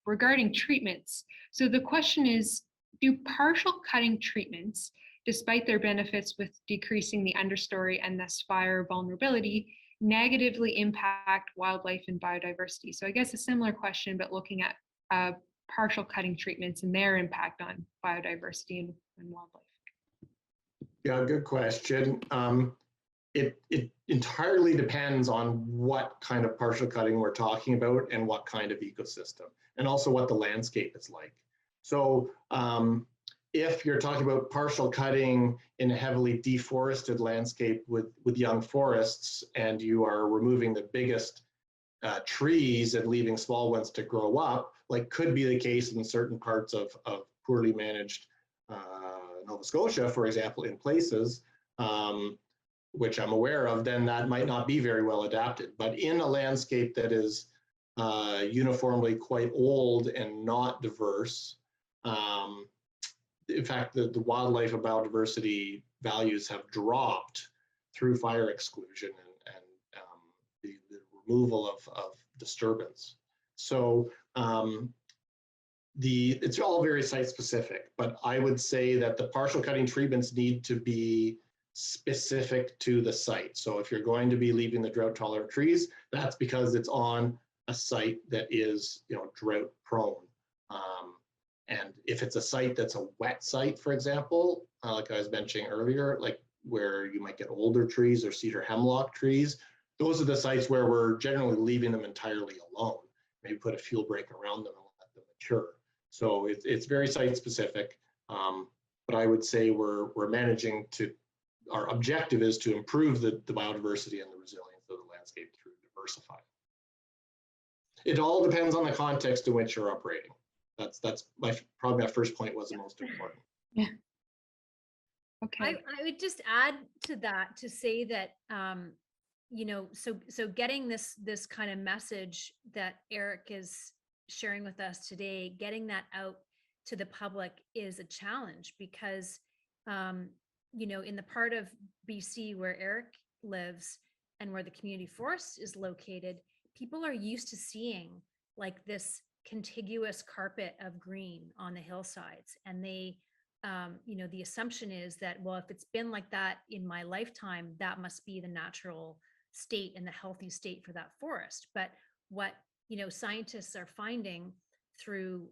regarding treatments. So the question is, do partial cutting treatments despite their benefits with decreasing the understory and thus fire vulnerability, negatively impact wildlife and biodiversity. So I guess a similar question, but looking at partial cutting treatments and their impact on biodiversity and wildlife. Yeah, good question. It entirely depends on what kind of partial cutting we're talking about and what kind of ecosystem, and also what the landscape is like. So if you're talking about partial cutting in a heavily deforested landscape with young forests, and you are removing the biggest trees and leaving small ones to grow up, like could be the case in certain parts of poorly managed Nova Scotia, for example, in places, which I'm aware of, then that might not be very well adapted. But in a landscape that is uniformly quite old and not diverse, in fact, the wildlife and biodiversity values have dropped through fire exclusion and the removal of disturbance. So it's all very site specific, but I would say that the partial cutting treatments need to be specific to the site. So if you're going to be leaving the drought tolerant trees, that's because it's on a site that is, drought prone. And if it's a site that's a wet site, for example, like I was mentioning earlier, like where you might get older trees or cedar hemlock trees, those are the sites where we're generally leaving them entirely alone. Maybe put a fuel break around them and let them mature. So it's very site specific, but I would say we're managing to, our objective is to improve the biodiversity and the resilience of the landscape through diversifying. It all depends on the context in which you're operating. That's probably my first point was the most important. Yeah. Okay. I would just add to that to say that so getting this kind of message that Erik is sharing with us today, getting that out to the public is a challenge because in the part of BC where Erik lives and where the community forest is located, people are used to seeing like this contiguous carpet of green on the hillsides. And they, the assumption is that, well, if it's been like that in my lifetime, that must be the natural state and the healthy state for that forest. But what, scientists are finding through,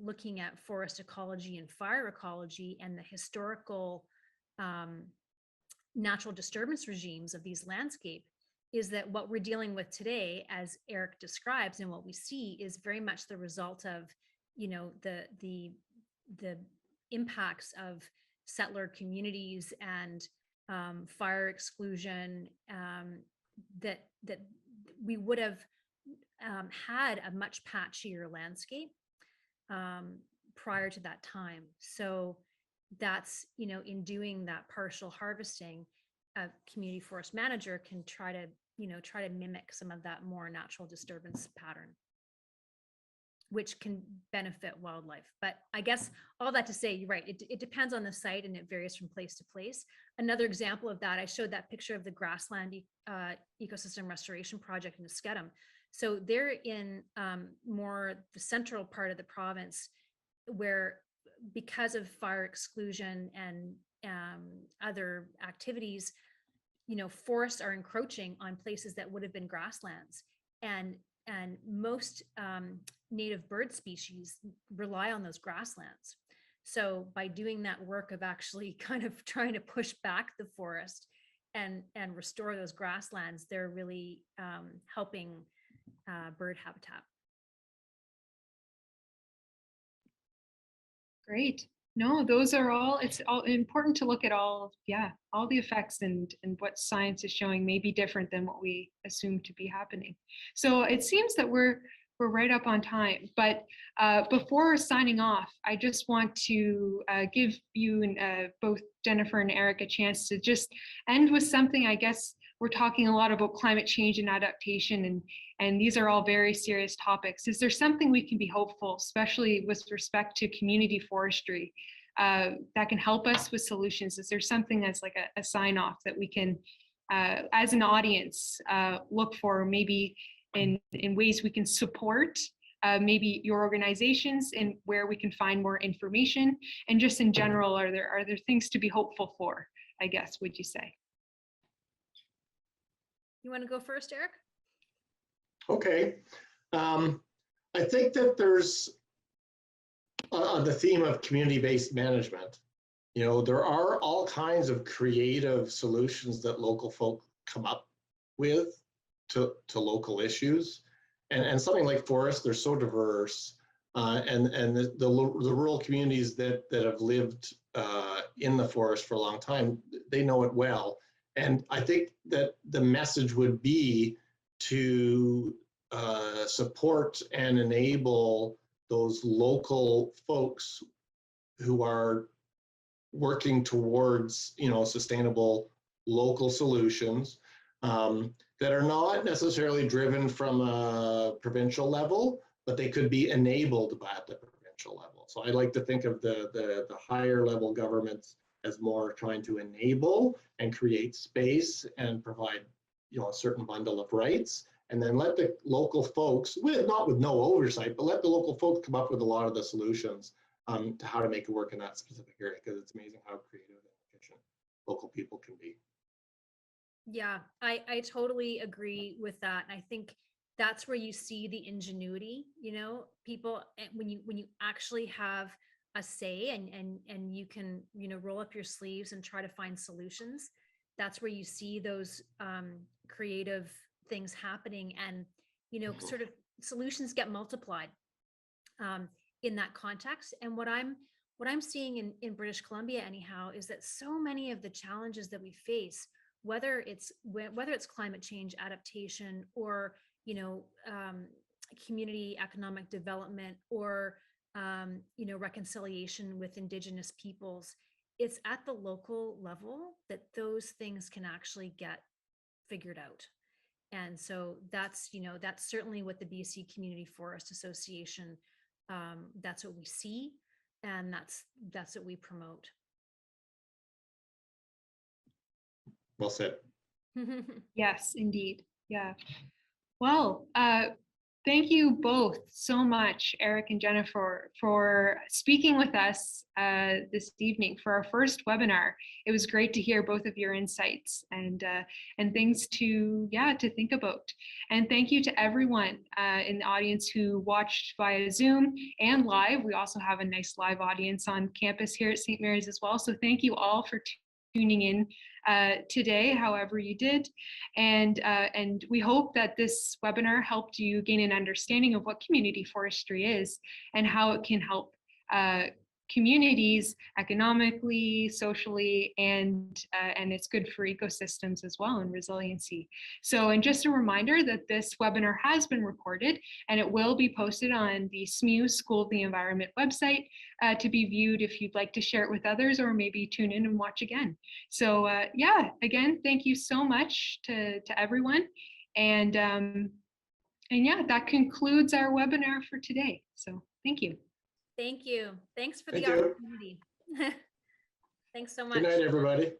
looking at forest ecology and fire ecology and the historical natural disturbance regimes of these landscape is that what we're dealing with today, as Erik describes, and what we see is very much the result of, the impacts of settler communities and fire exclusion, that we would have had a much patchier landscape prior to that time. So that's, in doing that partial harvesting, a community forest manager can try to mimic some of that more natural disturbance pattern, which can benefit wildlife. But I guess all that to say, you're right, it depends on the site and it varies from place to place. Another example of that, I showed that picture of the grassland ecosystem restoration project in Eskedum. So they're in more the central part of the province where, because of fire exclusion and other activities, forests are encroaching on places that would have been grasslands, and most native bird species rely on those grasslands. So by doing that work of actually kind of trying to push back the forest and restore those grasslands, they're really helping bird habitat. Great. No, those are all, it's all important to look at all the effects and what science is showing may be different than what we assume to be happening. So it seems that we're right up on time, but before signing off, I just want to give you and both Jennifer and Erik a chance to just end with something. I guess we're talking a lot about climate change and adaptation, and these are all very serious topics. Is there something we can be hopeful, especially with respect to community forestry, that can help us with solutions? Is there something that's like a sign off that we can, as an audience, look for maybe in ways we can support maybe your organizations and where we can find more information? And just in general, are there things to be hopeful for, I guess, would you say? You want to go first, Eric? Okay. I think that there's the theme of community-based management. You know, there are all kinds of creative solutions that local folk come up with to local issues. And something like forests, they're so diverse. And the rural communities that have lived in the forest for a long time, they know it well. And I think that the message would be to support and enable those local folks who are working towards, you know, sustainable local solutions that are not necessarily driven from a provincial level, but they could be enabled by at the provincial level. So I like to think of the higher level governments as more trying to enable and create space and provide, you know, a certain bundle of rights, and then let the local folks, not with no oversight, but let the local folks come up with a lot of the solutions to how to make it work in that specific area, because it's amazing how creative and efficient local people can be. Yeah, I totally agree with that. I think that's where you see the ingenuity, you know, people, when you actually have a say and you can, you know, roll up your sleeves and try to find solutions. That's where you see those creative things happening, and, you know, sort of solutions get multiplied in that context. And what I'm seeing in British Columbia anyhow is that so many of the challenges that we face, whether it's climate change adaptation, or, you know, community economic development, or you know, reconciliation with Indigenous peoples, it's at the local level that those things can actually get figured out. And so that's, you know, that's certainly what the BC Community Forest Association, that's what we see, and that's what we promote. Well said. Yes, indeed. Yeah. Well, thank you both so much, Eric and Jennifer, for speaking with us this evening for our first webinar. It was great to hear both of your insights and things to think about. And thank you to everyone in the audience who watched via Zoom and live. We also have a nice live audience on campus here at St. Mary's as well. So thank you all for tuning in today, however you did. And we hope that this webinar helped you gain an understanding of what community forestry is and how it can help communities economically, socially, and it's good for ecosystems as well and resiliency. So, and just a reminder that this webinar has been recorded and it will be posted on the SMU School of the Environment website to be viewed if you'd like to share it with others, or maybe tune in and watch again. So yeah, again, thank you so much to everyone. And yeah, that concludes our webinar for today. So thank you. Thank you. Thanks for Thank the you. opportunity. Thanks so much. Good night, everybody.